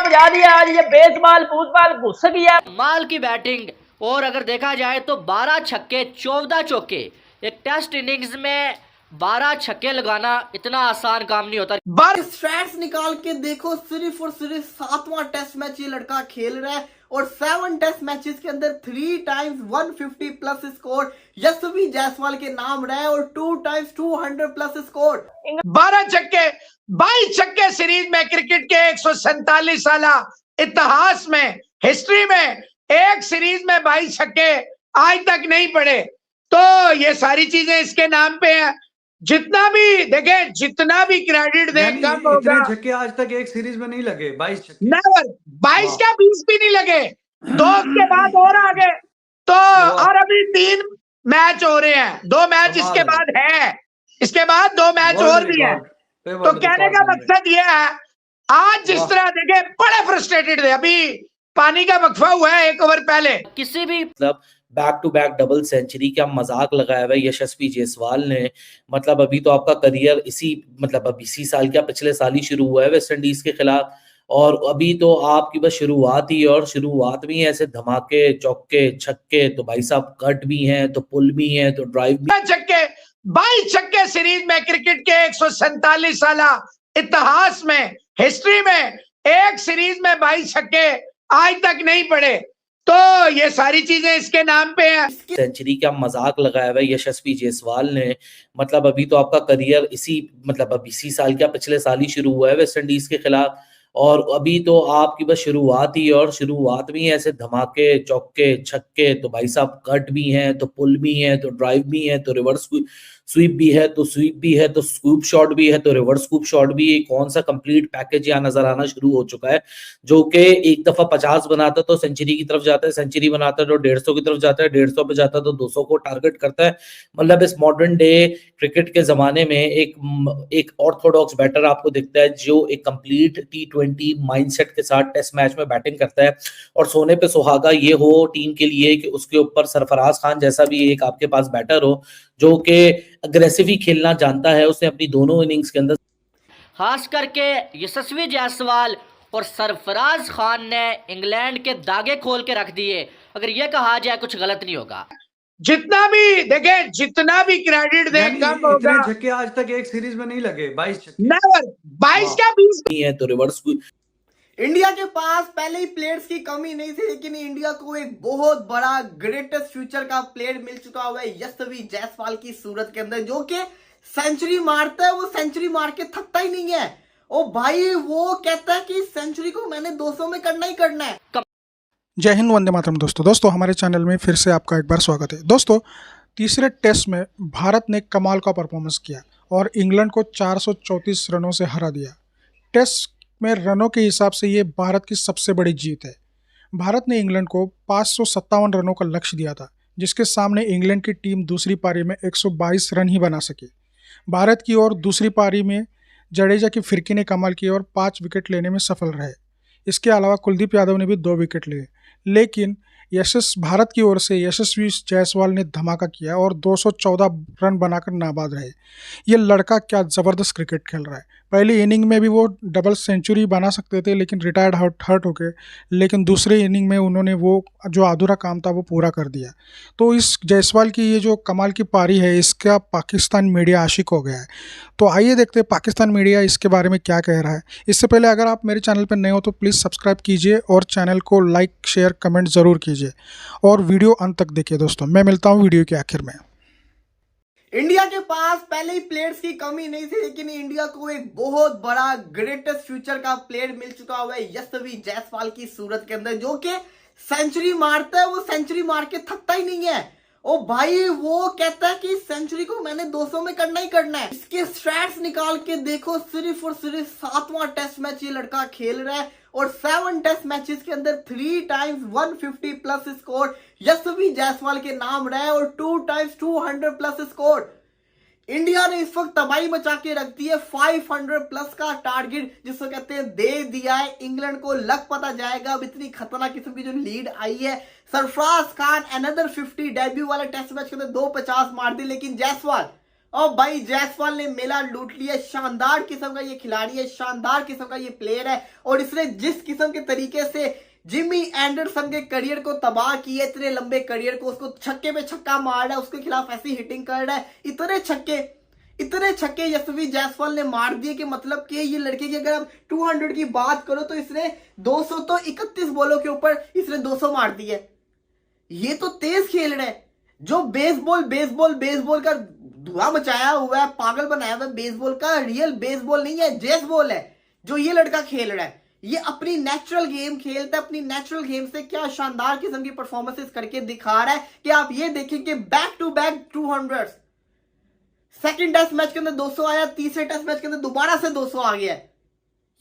बजा दिया। आज ये बेसबॉल फुटबॉल घुस गया। माल की बैटिंग। और अगर देखा जाए तो 12 छक्के 14 चौके, एक टेस्ट इनिंग्स में 12 छक्के लगाना इतना आसान काम नहीं होता। स्ट्रैट्स निकाल के देखो, सिर्फ और सिर्फ 7वां टेस्ट मैच ये लड़का खेल रहा है और 7 टेस्ट मैचेस के अंदर 3 टाइम्स 150 प्लस स्कोर यशस्वी जायसवाल के नाम रहे और 2 टाइम्स 200 प्लस स्कोर। 12 छक्के 22 छक्के सीरीज में क्रिकेट के 147 साल इतिहास में, हिस्ट्री में एक सीरीज में 22 छक्के आज तक नहीं पड़े। तो ये सारी चीजें इसके नाम पे है। जितना भी देखे, जितना भी क्रेडिट दे कम होगा। इतने छक्के आज तक एक सीरीज में नहीं लगे। 22 छक्के नेवर, 22 क्या 20 भी नहीं लगे। 2 के बाद और आगे तो और अभी 3 मैच हो रहे हैं। 2 मैच इसके बाद है, इसके बाद 2 मैच और भी है। तो कहने का मकसद ये है, आज जिस तरह देखे बड़े फ्रस्ट्रेटेड थे। अभी पानी का वक्फा हुआ है 1 ओवर पहले। किसी भी मतलब back to back double century का मजाक लगाया हुआ है यशस्वी जायसवाल ने। मतलब अभी तो आपका करियर इसी साल क्या पिछले साल ही शुरू हुआ है वेस्ट इंडीज के खिलाफ, और अभी तो आपकी बस शुरुआत ही, और शुरुआत में ही ऐसे धमाके चौके छक्के, तो भाई साहब कट भी हैं, तो पुल भी हैं, तो ड्राइव भी। छक्के 22 छक्के सीरीज में क्रिकेट के 147 साल इतिहास में, हिस्ट्री में एक सीरीज में 22 छक्के आज तक नहीं पड़े। तो ये सारी चीजें इसके नाम पे है। सेंचुरी का मजाक लगाया हुआ है यशस्वी जायसवाल ने। मतलब अभी तो आपका करियर इसी साल क्या पिछले साल ही शुरू हुआ है वेस्ट इंडीज के खिलाफ, और अभी तो आपकी बस शुरुआत ही, और शुरुआत में ही ऐसे धमाके चौके छक्के, तो भाई साहब कट भी हैं, तो पुल भी हैं, तो ड्राइव भी है, तो रिवर्स स्वीप भी है, तो स्वीप भी है, तो स्कूप शॉट भी है, तो रिवर्स स्कूप शॉट भी है। कौन सा कंप्लीट पैकेज यहाँ नजर आना शुरू हो चुका है, जो कि एक दफा 50 बनाता तो सेंचुरी की तरफ जाता है, सेंचुरी बनाता है तो 150 की तरफ जाता है, 150 पे जाता है तो 200 को टारगेट करता है। मतलब इस मॉडर्न डे क्रिकेट के जमाने में एक ऑर्थोडॉक्स बैटर आपको दिखता है जो एक कंप्लीट T20 माइंडसेट के साथ टेस्ट मैच में बैटिंग करता है। और सोने पे सुहागा ये हो टीम के लिए कि उसके ऊपर सरफराज खान जैसा भी एक आपके पास बैटर हो जो कि अग्रेसिव ही खेलना जानता है। उसने अपनी दोनों इनिंग्स के अंदर खास करके यशस्वी जायसवाल और सरफराज खान ने इंग्लैंड के दागे खोल के रख दिए। अगर ये कहा जाए कुछ गलत नहीं होगा। जितना भी देखे, जितना भी क्रेडिट दे कम होगा। इतने छक्के आज तक एक सीरीज में नहीं लगे। 22 छक्के नेवर, 22 क्या 20 नहीं है, तो रिवर्स इंडिया के पास पहले ही प्लेयर्स की कमी नहीं थी, लेकिन इंडिया को एक बहुत बड़ा ग्रेटेस्ट फ्यूचर का प्लेयर मिल चुका हुआ है यशस्वी जायसवाल की सूरत के अंदर, जो कि सेंचुरी मारता है। वो सेंचुरी मार के थकता ही नहीं है। ओ भाई, वो कहता है कि सेंचुरी को मैंने 200 में करना ही करना है। जय हिंद, वंदे मातरम। दोस्तों हमारे चैनल में फिर से आपका एक बार स्वागत है। दोस्तों, तीसरे टेस्ट में भारत ने कमाल का परफॉर्मेंस किया और इंग्लैंड को 434 रनों से हरा दिया। टेस्ट में रनों के हिसाब से ये भारत की सबसे बड़ी जीत है। भारत ने इंग्लैंड को 557 रनों का लक्ष्य दिया था, जिसके सामने इंग्लैंड की टीम दूसरी पारी में 122 रन ही बना सकी। भारत की ओर दूसरी पारी में जडेजा की फिरकी ने कमाल किया और 5 विकेट लेने में सफल रहे। इसके अलावा कुलदीप यादव ने भी 2 विकेट लिए, लेकिन भारत की ओर से यशस्वी जायसवाल ने धमाका किया और 214 रन बनाकर नाबाद रहे। ये लड़का क्या ज़बरदस्त क्रिकेट खेल रहा है। पहली इनिंग में भी वो डबल सेंचुरी बना सकते थे, लेकिन रिटायर्ड हर्ट हो गए, लेकिन दूसरे इनिंग में उन्होंने वो जो अधूरा काम था वो पूरा कर दिया। तो इस जायसवाल की ये जो कमाल की पारी है, इसका पाकिस्तान मीडिया आशिक हो गया है। तो आइए देखते हैं पाकिस्तान मीडिया इसके बारे में क्या कह रहा है। इससे पहले अगर आप मेरे चैनल पर नए हो तो प्लीज़ सब्सक्राइब कीजिए और चैनल को लाइक शेयर कमेंट ज़रूर कीजिए और वीडियो अंत तक देखिए। दोस्तों, मैं मिलता हूँ वीडियो के आखिर में। इंडिया के पास पहले ही प्लेयर्स की कमी नहीं थी, लेकिन इंडिया को एक बहुत बड़ा ग्रेटेस्ट फ्यूचर का प्लेयर मिल चुका हुआ है यशस्वी जायसवाल की सूरत के अंदर, जो कि सेंचुरी मारता है। वो सेंचुरी मार के थकता ही नहीं है। ओ भाई, वो कहता है कि सेंचुरी को मैंने 200 में करना ही करना है। इसके स्ट्रैट्स निकाल के देखो, सिर्फ और सिर्फ 7वां टेस्ट मैच ये लड़का खेल रहा है और 7 टेस्ट मैचेस के अंदर 3 टाइम्स 150 प्लस स्कोर यशस्वी जायसवाल के नाम रहे और 2 टाइम्स 200 प्लस स्कोर। इंडिया ने इस वक्त तबाही मचा के रख दी है। 500 प्लस का टारगेट जिसको कहते हैं दे दिया है। इंग्लैंड को लग पता जाएगा अब इतनी खतरनाक किस्म की जो लीड आई है। सरफराज खान अनदर 50 डेब्यू वाले टेस्ट मैच के अंदर 250 मार दी, लेकिन जायसवाल और भाई जायसवाल ने मेला लूट लिया। शानदार किस्म का ये खिलाड़ी है, शानदार किस्म का ये प्लेयर है, और इसने जिस किस्म के तरीके से जिमी एंडरसन के करियर को तबाह किया, इतने लंबे करियर को, उसको छक्के पे छक्का मार रहा है, उसके खिलाफ ऐसी हिटिंग कर रहा है, इतने छक्के यशस्वी जायसवाल ने मार दिए कि मतलब कि ये लड़के की अगर आप 200 की बात करो तो इसने 200 तो 31 बॉलों के ऊपर इसने 200 मार दिए। ये तो तेज खेल रहा है। जो बेसबॉल का धुआं मचाया हुआ है, पागल बनाया हुआ है बेसबॉल का, रियल बेसबॉल नहीं है, जेसबॉल है जो ये लड़का खेल रहा है। ये अपनी नेचुरल गेम खेलता है, अपनी नेचुरल गेम से क्या शानदार किस्म की परफॉर्मेंसेस करके दिखा रहा है कि आप ये देखें कि back to back 200, second test match के अंदर 200 आया, तीसरे टेस्ट मैच के अंदर दोबारा से 200 आ गया।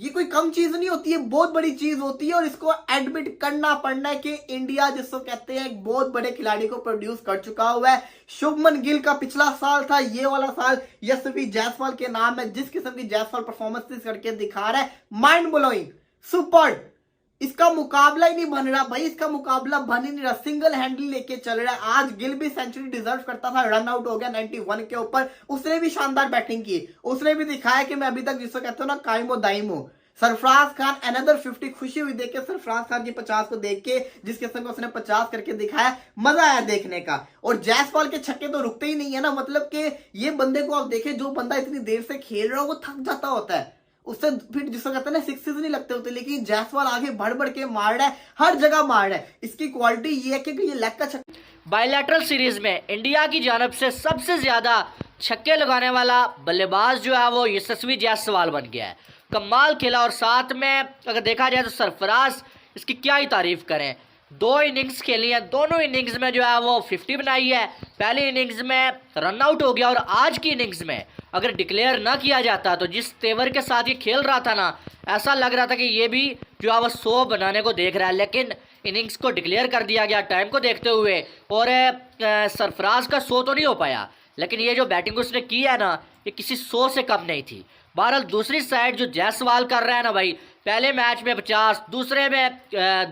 ये कोई कम चीज नहीं होती है, बहुत बड़ी चीज होती है, और इसको एडमिट करना पड़ना है कि इंडिया जिसको कहते हैं एक बहुत बड़े खिलाड़ी को प्रोड्यूस कर चुका हुआ है। शुभमन गिल का पिछला साल था, ये वाला साल यशस्वी जायसवाल के नाम है। जिस किस्म की जायसवाल परफॉर्मेंस करके दिखा रहा है, माइंड ब्लोइंग, सुपर। इसका मुकाबला ही नहीं बन रहा भाई, इसका मुकाबला बन ही नहीं रहा, सिंगल हैंडल लेके चल रहा है। आज गिल भी सेंचुरी डिजर्व करता था, रन आउट हो गया 91 के ऊपर। उसने भी शानदार बैटिंग की, उसने भी दिखाया कि मैं अभी तक जिसको कहते हो ना कायमो दाइमो। सरफराज खान अनदर 50, खुशी हुई देख के सरफराज खान की 50 को देख के, जिस किस्म को उसने 50 करके दिखाया, मजा आया देखने का। और जायसवाल के छक्के तो रुकते ही नहीं है ना, मतलब कि ये बंदे को आप देखें, जो बंदा इतनी देर से खेल रहा हो वो थक जाता होता है, उससे फिर जिसको कहते हैं ना सिक्सेस नहीं लगते होते, लेकिन जायसवाल आगे बढ़ के मार रहा है, हर जगह मार रहा है। इसकी क्वालिटी ये है कि ये लेग का छक्का। बायलैटरल सीरीज में इंडिया की जानब से सबसे ज्यादा छक्के लगाने वाला बल्लेबाज जो है वो यशस्वी जायसवाल बन गया है। कमाल खेला, और साथ में अगर देखा जाए तो सरफराज, इसकी क्या ही तारीफ करें। 2 इनिंग्स खेली है, दोनों इनिंग्स में जो है वो 50 बनाई है। पहली इनिंग्स में रन आउट हो गया, और आज की इनिंग्स में अगर डिक्लेयर ना किया जाता तो जिस तेवर के साथ ये खेल रहा था ना, ऐसा लग रहा था कि ये भी जो है वो 100 बनाने को देख रहा है, लेकिन इनिंग्स को डिक्लेयर कर दिया गया टाइम को देखते हुए, और सरफराज का 100 तो नहीं हो पाया, लेकिन ये जो बैटिंग उसने की है ना, ये किसी 100 से कम नहीं थी। बहरहाल दूसरी साइड जो जायसवाल कर रहा है ना भाई, पहले मैच में 50, दूसरे में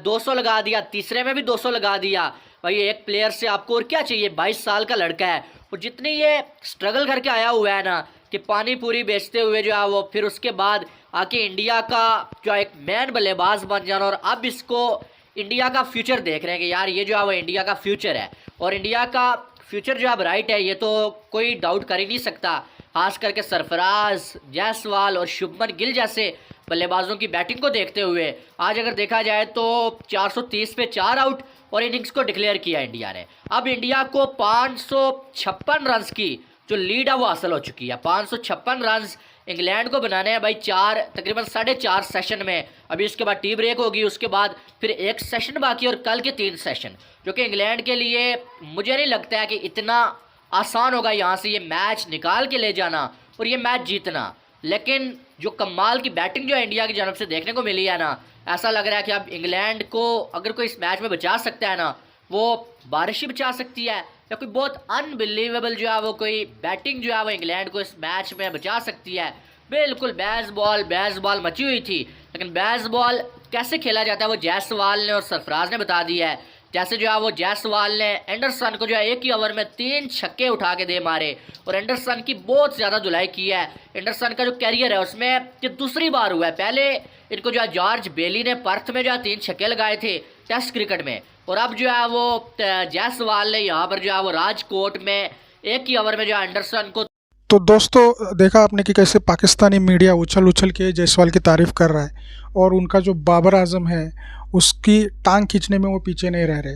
200 लगा दिया, तीसरे में भी 200 लगा दिया। भाई एक प्लेयर से आपको और क्या चाहिए, 22 साल का लड़का है, और जितनी ये स्ट्रगल करके आया हुआ है ना, कि पानी पूरी बेचते हुए जो है वो फिर उसके बाद आके इंडिया का जो एक मैन बल्लेबाज बन जाना, और अब इसको इंडिया का फ्यूचर देख रहे हैं कि यार ये जो है वो इंडिया का फ्यूचर है, और इंडिया का फ्यूचर जो है ब्राइट है, ये तो कोई डाउट कर ही नहीं सकता। खास करके सरफराज, जायसवाल और शुभमन गिल जैसे बल्लेबाजों की बैटिंग को देखते हुए आज अगर देखा जाए तो 430 पे 4 आउट और इनिंग्स को डिक्लेयर किया इंडिया ने। अब इंडिया को 556 रन की जो लीड है वो हासिल हो चुकी है। 556 रन इंग्लैंड को बनाने हैं भाई तकरीबन 4.5 सेशन में। अभी उसके बाद टी ब्रेक होगी, उसके बाद फिर एक सेशन बाकी और कल के 3 सेशन, जो कि इंग्लैंड के लिए मुझे नहीं लगता है कि इतना आसान होगा यहाँ से ये मैच निकाल के ले जाना और ये मैच जीतना। लेकिन जो कमाल की बैटिंग जो इंडिया की जानब से देखने को मिली है ना, ऐसा लग रहा है कि अब इंग्लैंड को अगर कोई इस मैच में बचा सकता है ना, वो बारिश ही बचा सकती है, या कोई बहुत अनबिलीवेबल जो है वो कोई बैटिंग जो है वो इंग्लैंड को इस मैच में बचा सकती है। बिल्कुल बेसबॉल मची हुई थी, लेकिन बेसबॉल कैसे खेला जाता है वो जायसवाल ने और सरफराज ने बता दिया है। जैसे जो है वो जायसवाल ने एंडरसन को जो है 1 ही ओवर में 3 छक्के उठा के दे मारे और एंडरसन की बहुत ज़्यादा धुलाई की है। एंडरसन का जो कैरियर है उसमें ये दूसरी बार हुआ है। पहले इनको जो है जॉर्ज बेली ने पर्थ में जो है 3 छक्के लगाए थे टेस्ट क्रिकेट में, और अब जो है वो जायसवाल ने यहाँ पर जो है वो राजकोट में 1 ही ओवर में जो है एंडरसन को। तो दोस्तों देखा आपने कि कैसे पाकिस्तानी मीडिया उछल के जायसवाल की तारीफ़ कर रहा है और उनका जो बाबर आजम है उसकी टांग खींचने में वो पीछे नहीं रह रहे।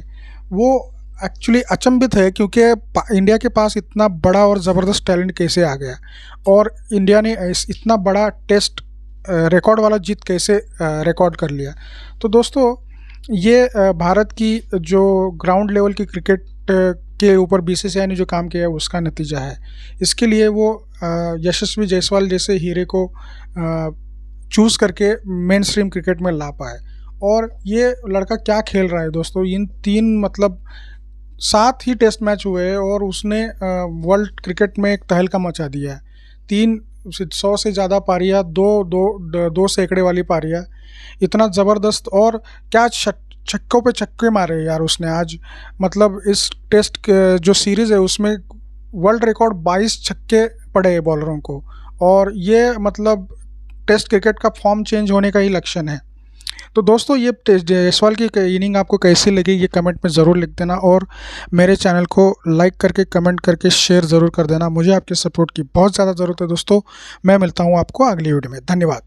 वो एक्चुअली अचंभित है क्योंकि इंडिया के पास इतना बड़ा और ज़बरदस्त टैलेंट कैसे आ गया और इंडिया ने इतना बड़ा टेस्ट रिकॉर्ड वाला जीत कैसे रिकॉर्ड कर लिया। तो दोस्तों ये भारत की जो ग्राउंड लेवल की क्रिकेट के ऊपर बीसीसीआई ने जो काम किया है उसका नतीजा है। इसके लिए वो यशस्वी जायसवाल जैसे हीरे को चूज़ करके मेन स्ट्रीम क्रिकेट में ला पाए। और ये लड़का क्या खेल रहा है दोस्तों, इन 3 7 ही टेस्ट मैच हुए और उसने वर्ल्ड क्रिकेट में एक तहलका मचा दिया है। 300 से ज़्यादा पारियाँ, 2 सैकड़े वाली पारियाँ, इतना ज़बरदस्त। और क्या छक्कों पे छक्के मारे यार उसने आज। मतलब इस टेस्ट जो सीरीज़ है उसमें वर्ल्ड रिकॉर्ड 22 छक्के पड़े बॉलरों को, और ये मतलब टेस्ट क्रिकेट का फॉर्म चेंज होने का ही लक्षण है। तो दोस्तों ये जायसवाल की इनिंग आपको कैसी लगी ये कमेंट में ज़रूर लिख देना, और मेरे चैनल को लाइक करके कमेंट करके शेयर ज़रूर कर देना। मुझे आपके सपोर्ट की बहुत ज़्यादा ज़रूरत है दोस्तों। मैं मिलता हूँ आपको अगली वीडियो में। धन्यवाद।